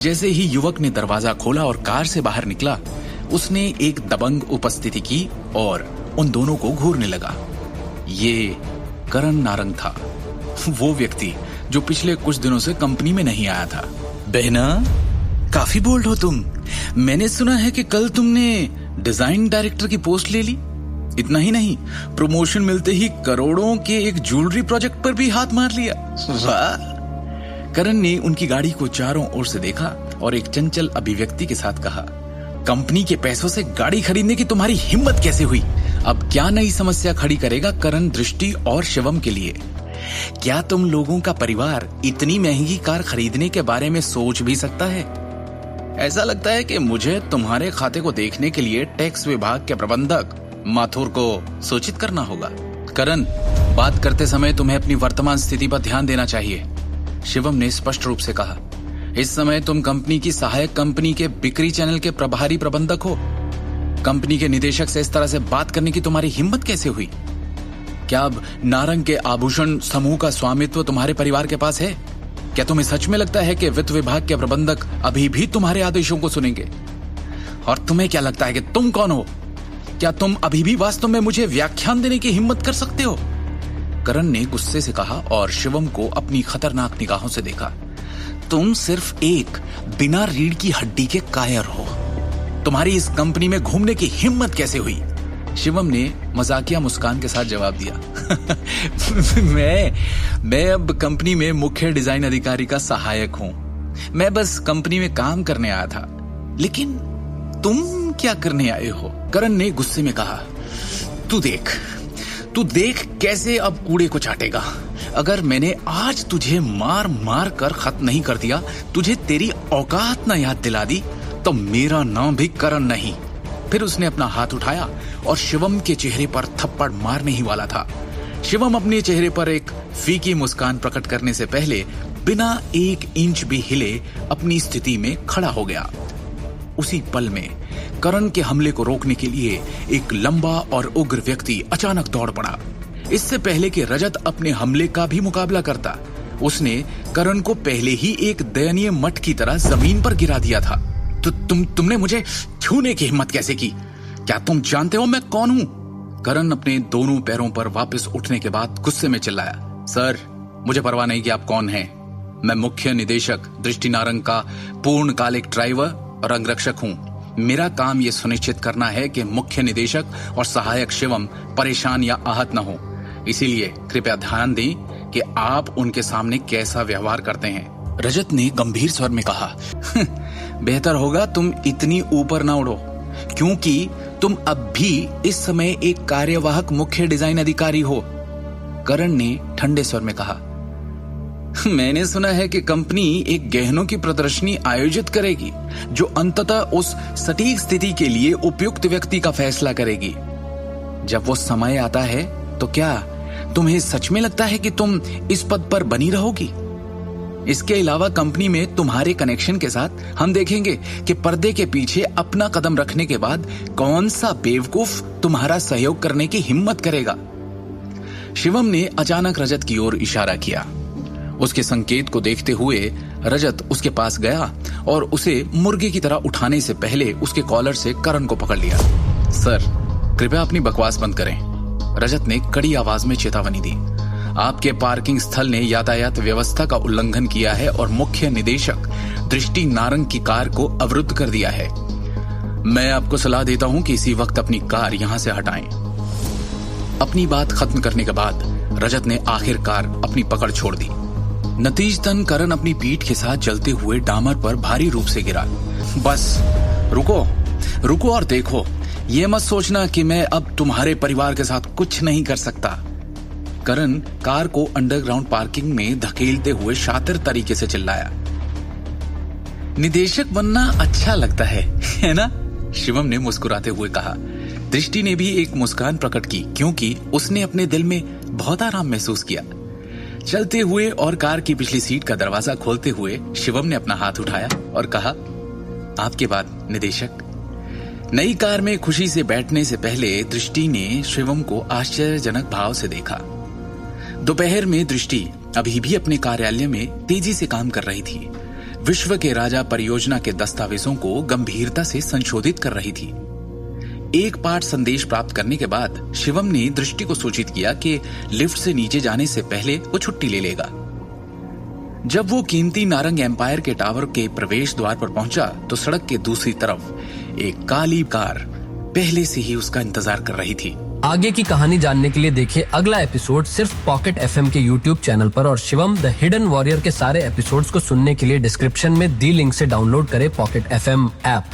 जैसे ही युवक ने दरवाजा खोला और कार से बाहर निकला, उसने एक दबंग उपस्थिति की और उन दोनों को घूरने लगा। ये करण नारंग था, वो व्यक्ति जो पिछले कुछ दिनों से कंपनी में नहीं आया था। बहना, काफी बोल्ड हो तुम। मैंने सुना है कि कल तुमने डिजाइन डायरेक्टर की पोस्ट ले ली। इतना ही नहीं, प्रमोशन मिलते ही करोड़ों के एक ज्वेलरी प्रोजेक्ट पर भी हाथ मार लिया। वाह! करण ने उनकी गाड़ी को चारों ओर से देखा और एक चंचल अभिव्यक्ति के साथ कहा, कंपनी के पैसों से गाड़ी खरीदने की तुम्हारी हिम्मत कैसे हुई? अब क्या नई समस्या खड़ी करेगा करण दृष्टि और शिवम के लिए? क्या तुम लोगों का परिवार इतनी महंगी कार खरीदने के बारे में सोच भी सकता है? ऐसा लगता है कि मुझे तुम्हारे खाते को देखने के लिए टैक्स विभाग के प्रबंधक माथुर को सूचित करना होगा। करण, बात करते समय तुम्हें अपनी वर्तमान स्थिति पर ध्यान देना चाहिए, शिवम ने स्पष्ट रूप से कहा। इस समय तुम कंपनी की सहायक कंपनी के बिक्री चैनल के प्रभारी प्रबंधक हो। कंपनी के निदेशक से इस तरह से बात करने की तुम्हारी हिम्मत कैसे हुई? क्या अब नारंग के आभूषण समूह का स्वामित्व तुम्हारे परिवार के पास है? क्या तुम्हें सच में लगता है कि वित्त विभाग के प्रबंधक अभी भी तुम्हारे आदेशों को सुनेंगे? और तुम्हें क्या लगता है कि तुम कौन हो? क्या तुम अभी भी वास्तव में मुझे व्याख्यान देने की हिम्मत कर सकते हो? करण ने गुस्से से कहा और शिवम को अपनी खतरनाक निगाहों से देखा। तुम सिर्फ एक बिना रीढ़ की हड्डी के कायर हो। तुम्हारी इस कंपनी में घूमने की हिम्मत कैसे हुई? शिवम ने मजाकिया मुस्कान के साथ जवाब दिया। मैं अब कंपनी में मुख्य डिजाइन अधिकारी का सहायक हूं। मैं बस कंपनी में काम करने आया था। लेकिन तुम क्या करने आए हो? करण ने गुस्से में कहा, तू देख कैसे अब कूड़े को चाटेगा। अगर मैंने आज तुझे मार मार कर खत्म नहीं कर दिया, तुझे तेरी औकात ना याद दिला दी, तो मेरा नाम भी करण नहीं। फिर उसने अपना हाथ उठाया और शिवम के चेहरे पर थप्पड़ मारने ही वाला था। शिवम अपने चेहरे पर एक फीकी मुस्कान प्रकट करने से पहले बिना 1 इंच भी हिले अपनी स्थिति में खड़ा हो गया। उसी पल में करण के हमले को रोकने के लिए एक लंबा और उग्र व्यक्ति अचानक दौड़ पड़ा। इससे पहले कि रजत अपने हमले का भी मुकाबला करता, उसने करण को पहले ही एक दयनीय मठ की तरह जमीन पर गिरा दिया था। तो तुमने मुझे छूने की हिम्मत कैसे की? क्या तुम जानते हो मैं कौन हूं? करण अपने दोनों पैरों पर वापस उठने के बाद गुस्से में चिल्लाया, सर, मुझे परवाह नहीं कि आप कौन हैं। मैं मुख्य निदेशक दृष्टि नारंग का पूर्णकालिक ड्राइवर और अंगरक्षक हूं। मेरा काम यह सुनिश्चित करना है कि मुख्य निदेशक और सहायक शिवम परेशान या आहत न हो। इसीलिए कृपया ध्यान दें कि आप उनके सामने कैसा व्यवहार करते हैं। रजत ने गंभीर स्वर में कहा, बेहतर होगा तुम इतनी ऊपर ना उड़ो, क्योंकि तुम अब भी इस समय एक कार्यवाहक मुख्य डिजाइन अधिकारी हो। करण ने ठंडे स्वर में कहा, मैंने सुना है कि कंपनी एक गहनों की प्रदर्शनी आयोजित करेगी जो अंततः उस सटीक स्थिति के लिए उपयुक्त व्यक्ति का फैसला करेगी। जब वो समय आता है तो क्या तुम्हें सच में लगता है कि तुम इस पद पर बनी रहोगी? इसके अलावा कंपनी में तुम्हारे कनेक्शन के साथ हम देखेंगे कि पर्दे के पीछे अपना कदम रखने के बाद कौन सा बेवकूफ तुम्हारा सहयोग करने की हिम्मत करेगा। शिवम ने अचानक रजत की ओर इशारा किया। उसके संकेत को देखते हुए रजत उसके पास गया और उसे मुर्गे की तरह उठाने से पहले उसके कॉलर से करण को पकड़ लिया। सर, कृपया अपनी बकवास बंद करें, रजत ने कड़ी आवाज में चेतावनी दी। आपके पार्किंग स्थल ने यातायात व्यवस्था का उल्लंघन किया है और मुख्य निदेशक दृष्टि नारंग की कार को अवरुद्ध कर दिया है। मैं आपको सलाह देता हूं कि इसी वक्त अपनी कार यहां से हटाएं। अपनी बात खत्म करने के बाद रजत ने आखिरकार अपनी पकड़ छोड़ दी। नतीजतन करण अपनी पीठ के साथ जलते हुए डामर पर भारी रूप से गिरा। बस रुको और देखो। ये मत सोचना कि मैं अब तुम्हारे परिवार के साथ कुछ नहीं कर सकता। करण कार को अंडरग्राउंड पार्किंग में धकेलते हुए शातिर तरीके से चिल्लाया। निदेशक बनना अच्छा लगता है ना? शिवम ने मुस्कुराते हुए कहा। दृष्टि ने भी एक मुस्कान प्रकट की, क्योंकि उसने अपने दिल में बहुत आराम महसूस किया। चलते हुए और कार की पिछली सीट का दरवाजा खोलते हुए शिवम ने अपना हाथ उठाया और कहा, आपके बाद निदेशक। नई कार में खुशी से बैठने से पहले दृष्टि ने शिवम को आश्चर्यजनक भाव से देखा। दोपहर में दृष्टि अभी भी अपने कार्यालय में तेजी से काम कर रही थी। विश्व के राजा परियोजना के दस्तावेजों को गंभीरता से संशोधित कर रही थी। एक पाठ संदेश प्राप्त करने के बाद शिवम ने दृष्टि को सूचित किया कि लिफ्ट से नीचे जाने से पहले वो छुट्टी ले लेगा। जब वो कीमती नारंग एम्पायर के टावर के प्रवेश द्वार पर पहुंचा तो सड़क के दूसरी तरफ एक काली कार पहले से ही उसका इंतजार कर रही थी। आगे की कहानी जानने के लिए देखिए अगला एपिसोड सिर्फ पॉकेट एफएम के YouTube चैनल पर और शिवम द हिडन वॉरियर के सारे एपिसोड्स को सुनने के लिए डिस्क्रिप्शन में दी लिंक से डाउनलोड करें पॉकेट एफएम ऐप।